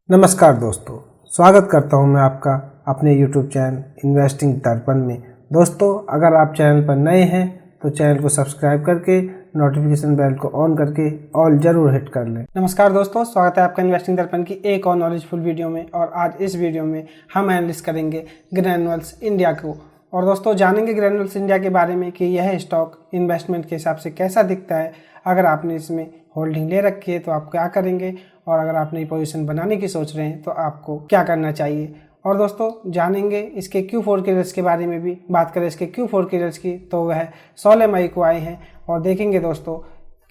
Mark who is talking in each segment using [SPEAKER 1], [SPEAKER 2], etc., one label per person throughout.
[SPEAKER 1] नमस्कार दोस्तों, स्वागत करता हूं मैं आपका अपने YouTube चैनल इन्वेस्टिंग दर्पण में। दोस्तों, अगर आप चैनल पर नए हैं तो चैनल को सब्सक्राइब करके नोटिफिकेशन बेल को ऑन करके ऑल जरूर हिट कर लें। नमस्कार दोस्तों, स्वागत है आपका इन्वेस्टिंग दर्पण की एक और नॉलेजफुल वीडियो में। और आज इस वीडियो में हम एनालिसिस करेंगे ग्रैन्युल्स इंडिया को। और दोस्तों, जानेंगे ग्रैन्युल्स इंडिया के बारे में कि यह स्टॉक इन्वेस्टमेंट के हिसाब से कैसा दिखता है। अगर आपने इसमें होल्डिंग ले रखी है तो आप क्या करेंगे, और अगर आप नई पोजीशन बनाने की सोच रहे हैं तो आपको क्या करना चाहिए। और दोस्तों, जानेंगे इसके Q4 के रिजल्ट्स के बारे में भी। बात करें इसके Q4 के रिजल्ट्स की तो वह 16 मई को आए हैं, और देखेंगे दोस्तों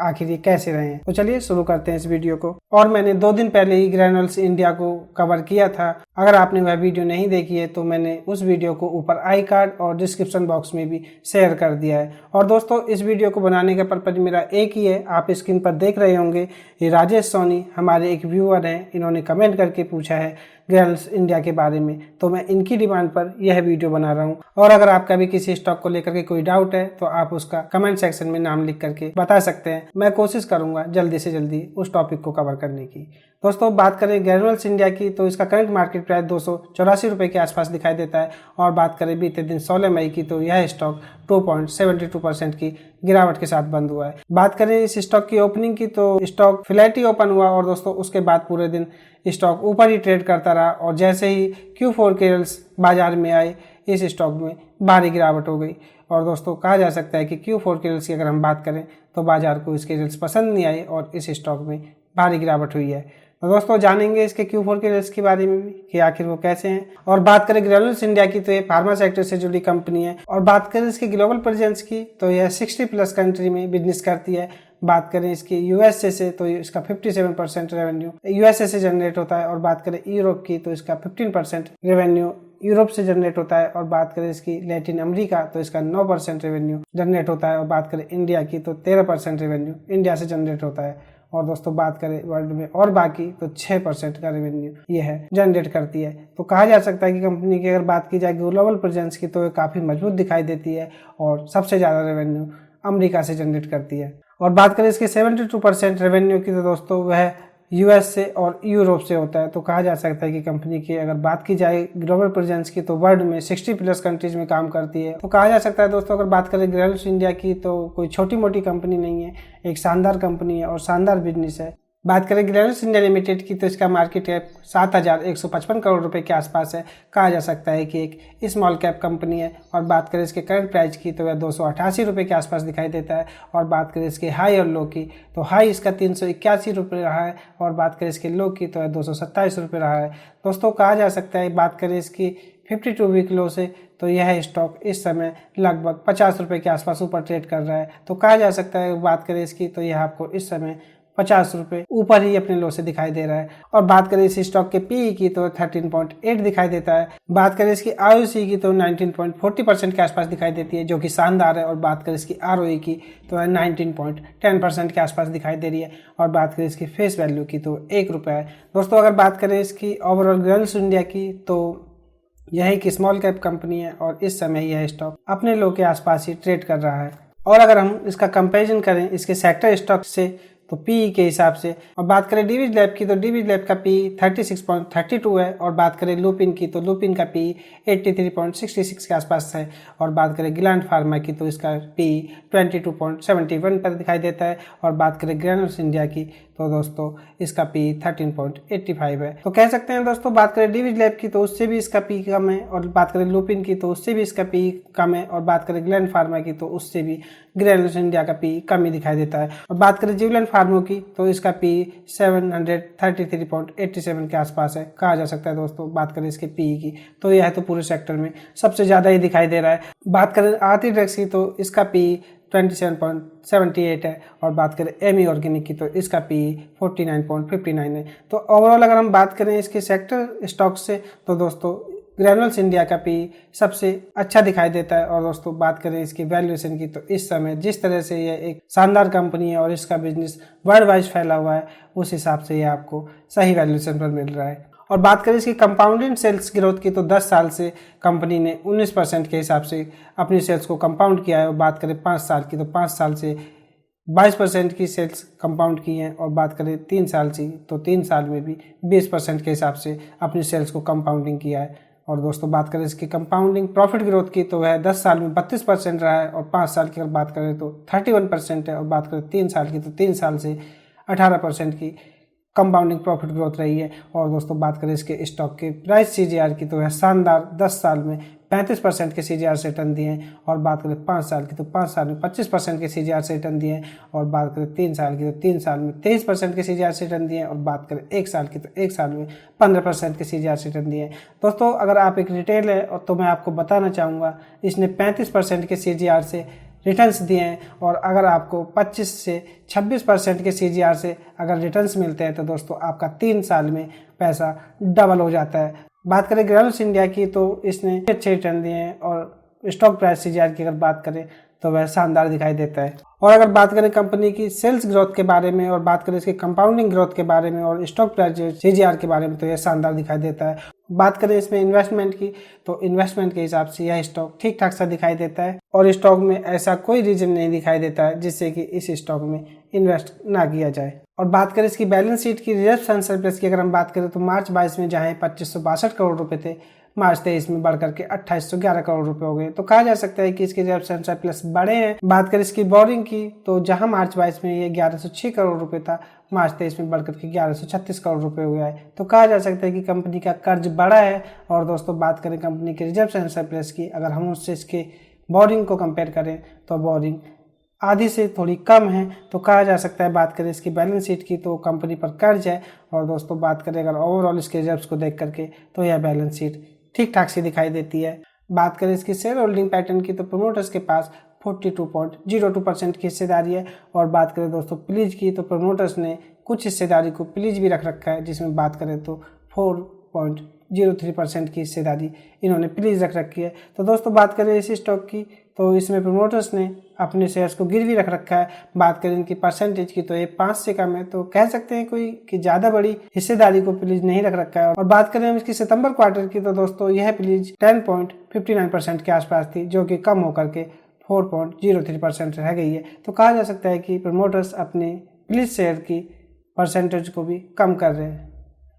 [SPEAKER 1] आखिर ये कैसे रहे हैं। तो चलिए शुरू करते हैं इस वीडियो को। और मैंने 2 दिन पहले ही ग्रैन्युल्स इंडिया को कवर किया था। अगर आपने वह वीडियो नहीं देखी है तो मैंने उस वीडियो को ऊपर आई कार्ड और डिस्क्रिप्शन बॉक्स में भी शेयर कर दिया है। और दोस्तों, इस वीडियो को बनाने का पर्पज मेरा एक ही है। आप स्क्रीन पर देख रहे होंगे, ये राजेश सोनी हमारे एक व्यूअर हैं। इन्होंने कमेंट करके पूछा है ग्रैन्युल्स इंडिया के बारे में, तो मैं इनकी डिमांड पर यह वीडियो बना रहा हूं। और अगर आपका भी किसी स्टॉक को लेकर के कोई डाउट है तो आप उसका कमेंट सेक्शन में नाम लिख करके बता सकते हैं। मैं कोशिश करूंगा जल्दी से जल्दी उस टॉपिक को कवर करने की। दोस्तों, बात करें ग्रैन्युल्स इंडिया की तो इसका करंट मार्केट प्राइस 284 रुपए के आसपास दिखाई देता है। और बात करें बीते दिन 16 मई की तो यह स्टॉक 2.72% की गिरावट के साथ बंद हुआ है। बात करें इस स्टॉक की ओपनिंग की तो स्टॉक फ्लैट ही ओपन हुआ, और दोस्तों उसके बाद पूरे दिन स्टॉक ऊपर ही ट्रेड करता रहा। और जैसे ही Q4 के रिजल्ट्स बाजार में आए, इस स्टॉक में भारी गिरावट हो गई। और दोस्तों, कहा जा सकता है कि Q4 के रिजल्ट्स की अगर हम बात करें तो बाजार को इसके रिजल्ट्स पसंद नहीं आए और इस स्टॉक में भारी गिरावट हुई है। तो दोस्तों, जानेंगे इसके Q4 के रिजल्ट्स के बारे में भी कि आखिर वो कैसे हैं। और बात करें ग्रैन्युल्स इंडिया की तो ये फार्मा सेक्टर से जुड़ी कंपनी है। और बात करें इसके ग्लोबल प्रेजेंस की तो यह 60+ कंट्री में बिजनेस करती है। बात करें इसकी यूएसए से तो इसका 57% रेवेन्यू यूएसए से जनरेट होता है। और बात करें यूरोप की तो इसका 15% रेवेन्यू यूरोप से जनरेट होता है। और बात करें इसकी लैटिन अमेरिका तो इसका 9% रेवेन्यू जनरेट होता है। और बात करें इंडिया की तो 13% रेवेन्यू इंडिया से जनरेट होता है। और दोस्तों, बात करें वर्ल्ड में और बाकी तो 6% का रेवेन्यू ये है जनरेट करती है। तो कहा जा सकता है कि कंपनी की अगर बात की जाए ग्लोबल प्रेजेंस की तो ये काफ़ी मजबूत दिखाई देती है और सबसे ज़्यादा रेवेन्यू अमेरिका से जनरेट करती है। और बात करें इसके 72% रेवेन्यू की तो दोस्तों वह यूएस से और यूरोप से होता है। तो कहा जा सकता है कि कंपनी की अगर बात की जाए ग्लोबल प्रेजेंस की तो वर्ल्ड में 60+ कंट्रीज में काम करती है। तो कहा जा सकता है दोस्तों, अगर बात करें ग्रैन्युल्स इंडिया की तो कोई छोटी मोटी कंपनी नहीं है, एक शानदार कंपनी है और शानदार बिजनेस है। बात करें ग्रैन्युल्स इंडिया लिमिटेड की तो इसका मार्केट कैप 7,155 करोड़ रुपए के आसपास है। कहा जा सकता है कि एक स्मॉल कैप कंपनी है। और बात करें इसके करंट प्राइस की तो वह 288 रुपए के आसपास दिखाई देता है। और बात करें इसके हाई और लो की तो हाई इसका 381 रुपये रहा है। और बात करें इसके लो की तो 227 रुपये रहा है। दोस्तों, कहा जा सकता है बात करें इसकी 52 वीक लो से तो यह स्टॉक इस समय लगभग 50 रुपये के आसपास ऊपर ट्रेड कर रहा है। तो कहा जा सकता है बात करें इसकी तो यह आपको इस समय 50 रुपये ऊपर ही अपने लो से दिखाई दे रहा है। और बात करें इस स्टॉक के पीई की तो 13.8 दिखाई देता है। बात करें इसकी आरओसी की तो 19.40% के आसपास दिखाई देती है, जो कि शानदार है। और बात करें इसकी आरओई की तो 19.10% के आसपास दिखाई दे रही है। और बात करें इसकी फेस वैल्यू की तो 1 रुपया है। दोस्तों, अगर बात करें इसकी ओवरऑल ग्रैन्युल्स इंडिया की तो यह एक स्मॉल कैप कंपनी है और इस समय यह स्टॉक अपने लो के आसपास ही ट्रेड कर रहा है। और अगर हम इसका कंपैरिजन करें इसके सेक्टर स्टॉक से तो पीई के हिसाब से, और बात करें डीवीज लैब की तो डीवीज लैब का पीई 36.32 है। और बात करें लुपिन की तो लुपिन का पीई 83.66 के आसपास है। और बात करें ग्लैंड फार्मा की तो इसका पीई 22.71 पर दिखाई देता है। और बात करें ग्रैन्युल्स इंडिया की तो दोस्तों इसका पीई 13.85 है। तो कह सकते हैं दोस्तों, बात करें डीवीज लैब की तो उससे भी इसका पीई कम है। और बात करें लुपिन की तो उससे भी इसका पीई कम है। और बात करें ग्लैंड फार्मा की तो उससे भी ग्रैन्युल्स इंडिया का पीई कम ही दिखाई देता है। और बात करें जिवलेंट फार्मो की तो इसका पीई 733.87 के आसपास है। कहा जा सकता है दोस्तों, बात करें इसके पीई की तो यह तो पूरे सेक्टर में सबसे ज्यादा ही दिखाई दे रहा है। बात करें आरती ड्रग्स की तो इसका पीई 27.78 है। और बात करें एमी ऑर्गेनिक की तो इसका पीई 49.59 है। तो ओवरऑल अगर हम बात करें इसके सेक्टर स्टॉक से तो दोस्तों ग्रैन्युल्स इंडिया का पीई सबसे अच्छा दिखाई देता है। और दोस्तों, बात करें इसकी वैल्यूएशन की तो इस समय जिस तरह से यह एक शानदार कंपनी है और इसका बिजनेस वर्ल्ड वाइड फैला हुआ है, उस हिसाब से यह आपको सही वैल्यूएशन पर मिल रहा है। और बात करें इसकी कंपाउंडिंग सेल्स ग्रोथ की तो 10 साल से कंपनी ने 19% के हिसाब से अपनी सेल्स को कंपाउंड किया है। और बात करें 5 साल की तो 5 साल से 22% की सेल्स कंपाउंड की हैं, और बात करें 3 साल से तो 3 साल में भी 20% के हिसाब से अपनी सेल्स को कंपाउंडिंग किया है। और दोस्तों बात करें इसकी कंपाउंडिंग प्रॉफिट ग्रोथ की तो वह 10 साल में 32% रहा है, और 5 साल की अगर बात करें तो 31% है, और बात करें 3 साल की तो 3 साल से 18% की कंपाउंडिंग प्रॉफिट ग्रोथ रही है। और दोस्तों बात करें इसके स्टॉक के प्राइस CAGR की तो वह शानदार 10 साल में 35% के CAGR से रिटर्न दिए हैं, और बात करें 5 साल की तो 5 साल में 25% के CAGR से रिटर्न दिए हैं, और बात करें 3 साल की तो 3 साल में 23% के CAGR से रिटर्न दिए हैं, और बात करें 1 साल की तो 1 साल में 15% के CAGR से रिटर्न दिए हैं। दोस्तों अगर आप एक रिटेल है और तो मैं आपको बताना चाहूँगा इसने 35% के CAGR से रिटर्न्स दिए हैं, और अगर आपको 25 से 26% के CAGR से अगर रिटर्न्स मिलते हैं तो दोस्तों आपका 3 साल में पैसा डबल हो जाता है। बात करें ग्रैन्यूल्स इंडिया की तो इसने अच्छे रिटर्न दिए हैं, और स्टॉक प्राइस CAGR की अगर बात करें तो वह शानदार दिखाई देता है। और अगर बात करें कंपनी की सेल्स ग्रोथ के बारे में, और बात करें इसके कंपाउंडिंग ग्रोथ के बारे में, और स्टॉक प्राइस CAGR के बारे में, तो यह शानदार दिखाई देता है। बात करें इसमें इन्वेस्टमेंट की तो इन्वेस्टमेंट के हिसाब से यह स्टॉक ठीक ठाक सा दिखाई देता है, और स्टॉक में ऐसा कोई रीजन नहीं दिखाई देता है जिससे कि इस स्टॉक में इन्वेस्ट ना किया जाए। और बात करें इसकी बैलेंस शीट की रिजर्व एंड सरप्लस की अगर हम बात करें तो मार्च 22 में जहां 2562 करोड़ रुपए थे, मार्च 23 में बढ़कर के 2811 करोड़ रुपए हो गए। तो कहा जा सकता है कि इसके रिजर्व एंड सरप्लस बड़े हैं। बात करें इसकी बोरिंग की तो जहां मार्च 22 में ये 1106 करोड़ रुपए था, मार्च 23 में बढ़कर के 1136 करोड़ रुपए हो गया है। तो कहा जा सकता है कि कंपनी का कर्ज बड़ा है। और दोस्तों बात करें कंपनी के रिजर्व एंड सरप्लस की, अगर हम उससे इसके बोरिंग को कंपेयर करें तो बोरिंग आधी से थोड़ी कम है। तो कहा जा सकता है बात करें इसकी बैलेंस शीट की तो कंपनी पर कर्ज है। और दोस्तों बात करें अगर ओवरऑल इसके रिजर्व्स को देख करके तो यह बैलेंस शीट ठीक ठाक सी दिखाई देती है। बात करें इसकी शेयर होल्डिंग पैटर्न की तो प्रमोटर्स के पास 42.02% की हिस्सेदारी है। और बात करें दोस्तों प्लीज की तो प्रमोटर्स ने कुछ हिस्सेदारी को प्लीज भी रख रखा है, जिसमें बात करें तो 4.03% की हिस्सेदारी इन्होंने प्लीज रख रखी है। तो दोस्तों बात करें इस स्टॉक की तो इसमें प्रमोटर्स ने अपने शेयर्स को गिरवी रख रखा है। बात करें इनकी परसेंटेज की तो ये 5 से कम है, तो कह सकते हैं कोई कि ज़्यादा बड़ी हिस्सेदारी को प्लीज नहीं रख रखा है। और बात करें हम इसकी सितंबर क्वार्टर की तो दोस्तों यह प्लीज 10.59% के आसपास थी, जो कि कम होकर के 4.03% रह गई है। तो कहा जा सकता है कि प्रमोटर्स अपने प्लीज शेयर की परसेंटेज को भी कम कर रहे हैं।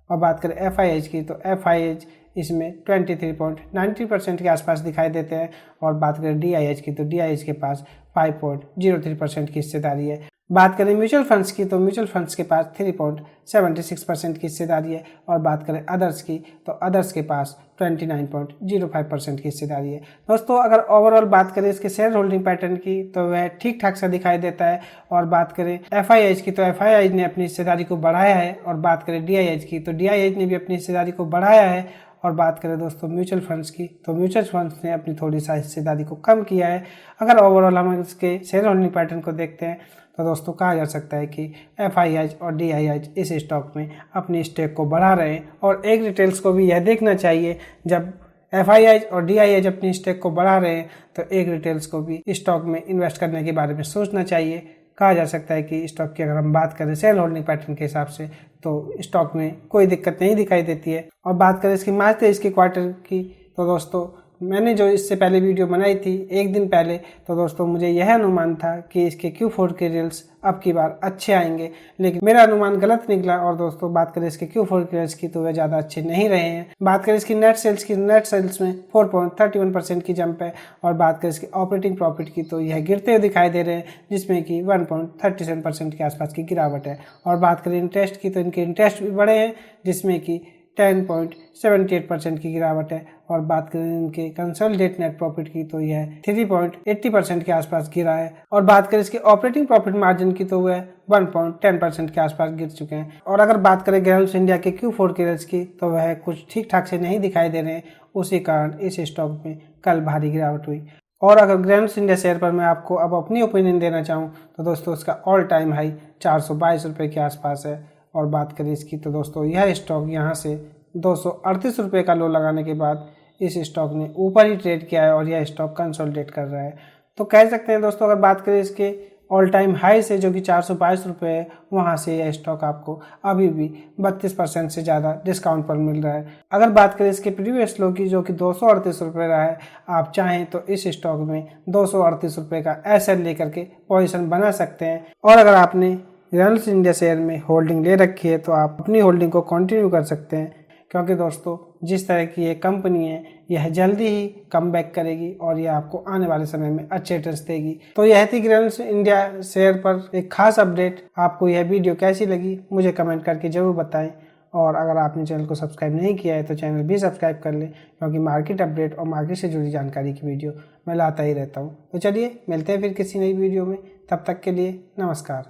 [SPEAKER 1] और बात करें FIH की तो FIH इसमें 23.90% के आसपास दिखाई देते हैं। और बात करें DIH की तो DIH के पास 5.03% की हिस्सेदारी है। बात करें म्यूचुअल फंड्स की तो म्यूचुअल फंड्स के पास 3.76% की हिस्सेदारी है। और बात करें अदर्स की तो अदर्स के पास 29.05% की हिस्सेदारी है। दोस्तों अगर ओवरऑल बात करें इसके शेयर होल्डिंग पैटर्न की तो वह ठीक ठाक सा दिखाई देता है। और बात करें FIH की तो FIH ने अपनी हिस्सेदारी को बढ़ाया है। और बात करें DIH की तो DIH ने भी अपनी हिस्सेदारी को बढ़ाया है। और बात करें दोस्तों म्यूचुअल फंड्स की तो म्यूचुअल फंड्स ने अपनी थोड़ी सा हिस्सेदारी को कम किया है। अगर ओवरऑल हम इसके शेयर होल्डिंग पैटर्न को देखते हैं तो दोस्तों कहा जा सकता है कि FIH और DIH इस स्टॉक में अपनी स्टेक को बढ़ा रहे हैं। और एक रिटेल्स को भी यह देखना चाहिए, जब FIH और DIH अपनी स्टेक को बढ़ा रहे हैं तो एक रिटेल्स को भी स्टॉक में इन्वेस्ट करने के बारे में सोचना चाहिए। कहा जा सकता है कि स्टॉक की अगर हम बात करें शेयर होल्डिंग पैटर्न के हिसाब से तो स्टॉक में कोई दिक्कत नहीं दिखाई देती है। और बात करें इसकी मार्च 23 के क्वार्टर की तो दोस्तों मैंने जो इससे पहले वीडियो बनाई थी एक दिन पहले, तो दोस्तों मुझे यह अनुमान था कि इसके Q4 के रिजल्ट्स अब की बार अच्छे आएंगे, लेकिन मेरा अनुमान गलत निकला। और दोस्तों बात करें इसके Q4 के रिजल्ट्स की तो वे ज़्यादा अच्छे नहीं रहे हैं। बात करें इसकी नेट सेल्स की, नेट सेल्स में 4.31% की जंप है। और बात करें इसकी ऑपरेटिंग प्रॉफिट की तो यह गिरते हुए दिखाई दे रहे हैं, जिसमें कि 1.37% के आसपास की गिरावट है। और बात करें इंटरेस्ट की तो इनके इंटरेस्ट भी बढ़े हैं, जिसमें कि 10.78% की गिरावट है। और बात करें इनके कंसोलिडेटेड नेट प्रॉफिट की तो यह 3.80% के आसपास गिरा है। और बात करें इसके ऑपरेटिंग प्रॉफिट मार्जिन की तो वह 1.10% के आसपास गिर चुके हैं। और अगर बात करें ग्रैन्यूल्स इंडिया के Q4 के रिजल्ट्स की तो वह कुछ ठीक ठाक से नहीं दिखाई दे रहे हैं, उसी कारण इस स्टॉक में कल भारी गिरावट हुई। और अगर ग्रैन्यूल्स इंडिया शेयर पर मैं आपको अब अपनी ओपिनियन देना चाहूँ तो दोस्तों इसका ऑल टाइम हाई 422 रुपये के आसपास है। और बात करें इसकी तो दोस्तों यह स्टॉक यहाँ से 238 रुपये का लो लगाने के बाद इस स्टॉक ने ऊपर ही ट्रेड किया है और यह स्टॉक कंसोलिडेट कर रहा है। तो कह सकते हैं दोस्तों अगर बात करें इसके ऑल टाइम हाई से जो कि 422 रुपये है वहाँ से यह स्टॉक आपको अभी भी 32% से ज़्यादा डिस्काउंट पर मिल रहा है। अगर बात करें इसके प्रीवियस लो की जो कि 238 रुपये रहा है, आप चाहें तो इस स्टॉक में 238 रुपये का एसएल लेकर के पोजीशन बना सकते हैं। और अगर आपने रिलायंस इंडिया शेयर में होल्डिंग ले रखी है तो आप अपनी होल्डिंग को कंटिन्यू कर सकते हैं, क्योंकि दोस्तों जिस तरह की ये कंपनी है यह जल्दी ही कम बैक करेगी और यह आपको आने वाले समय में अच्छे रिटर्न्स देगी। तो यह थी रिलायंस इंडिया शेयर पर एक खास अपडेट। आपको यह वीडियो कैसी लगी मुझे कमेंट करके ज़रूर बताएं, और अगर आपने चैनल को सब्सक्राइब नहीं किया है तो चैनल भी सब्सक्राइब कर लें, क्योंकि मार्केट अपडेट और मार्केट से जुड़ी जानकारी की वीडियो मैं लाता ही रहता हूँ। तो चलिए मिलते हैं फिर किसी नई वीडियो में, तब तक के लिए नमस्कार।